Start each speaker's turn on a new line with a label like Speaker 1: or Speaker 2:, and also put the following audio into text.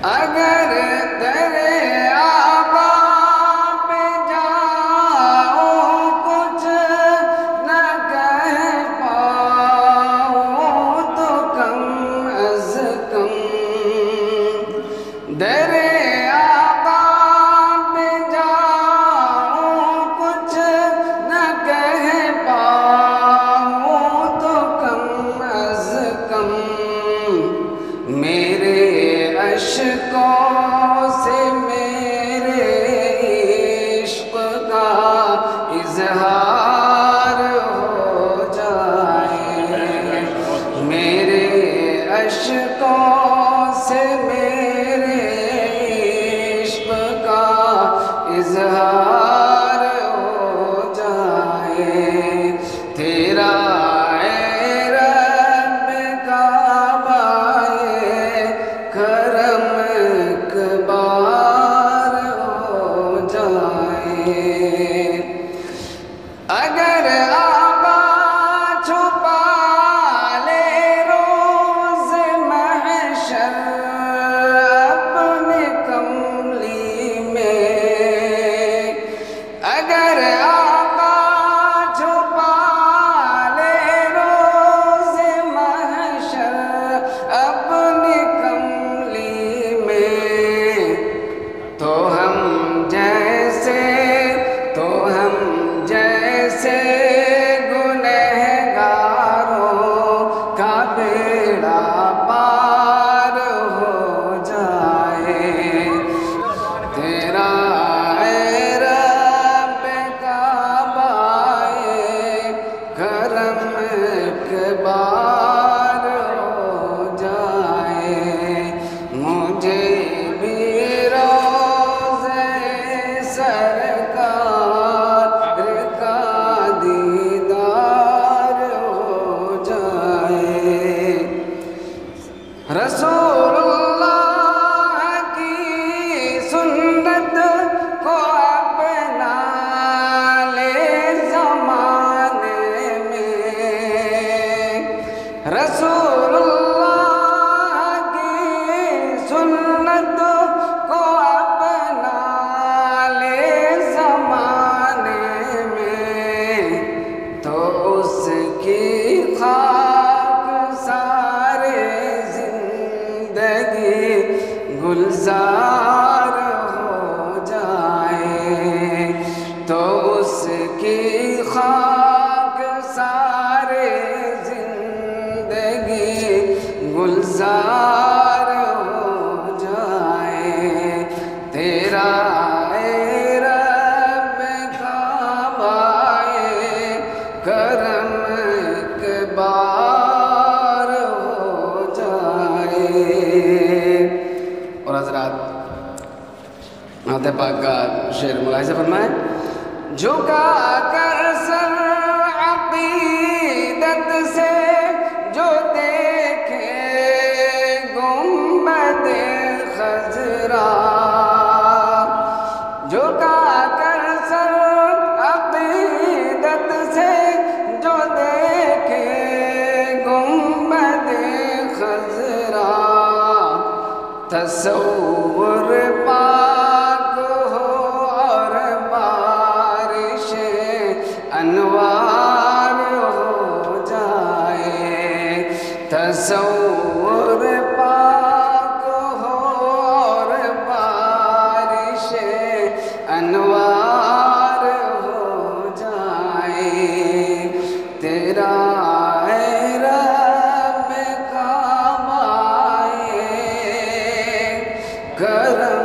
Speaker 1: اگر دریا پہ جاؤں کچھ نہ کہہ پاؤں تو کم از کم دریا پہ جاؤں کچھ نہ کہہ پاؤں تو کم از کم میرے عشقوں سے میرے عشق کا اظہار ہو جائے میرے عشقوں سے میرے عشق کا اظہار ہو جائے تیرا اگر آقا چھپا لے روز محشر اپنی کملی میں اگر آقا چھپا لے روز محشر اپنی کملی میں تو ہم جیسے گنہگاروں کا بیڑا پار ہو جائے تیرا اے رب کعبہ کرم اکبار ہو جائے مجھے بھی روضہ سرکار رسول اللہ کی سنت کو اپنا لے زمانے میں رسول اللہ کی سنت کو اپنا لے زمانے میں تو اس کی خاک سارے گلزار ہو جائے تو اس کی خاک سارے زندگی گلزار ہو جائے تیرا اے رب کعبہ کرم اکبار ہو جائے اور حضرات نعت پاک کا شعر ملاحظہ فرمائیں جھکا کر سر عقیدت سے جو دیکھے گنبد خضرا جھکا کر سر عقیدت سے جو دیکھے گنبد خضرا تصور پاک ہو اور بارش انوار ہو جائے تصور پاک ہو اور بارش انوار ہو جائے تیرا کرم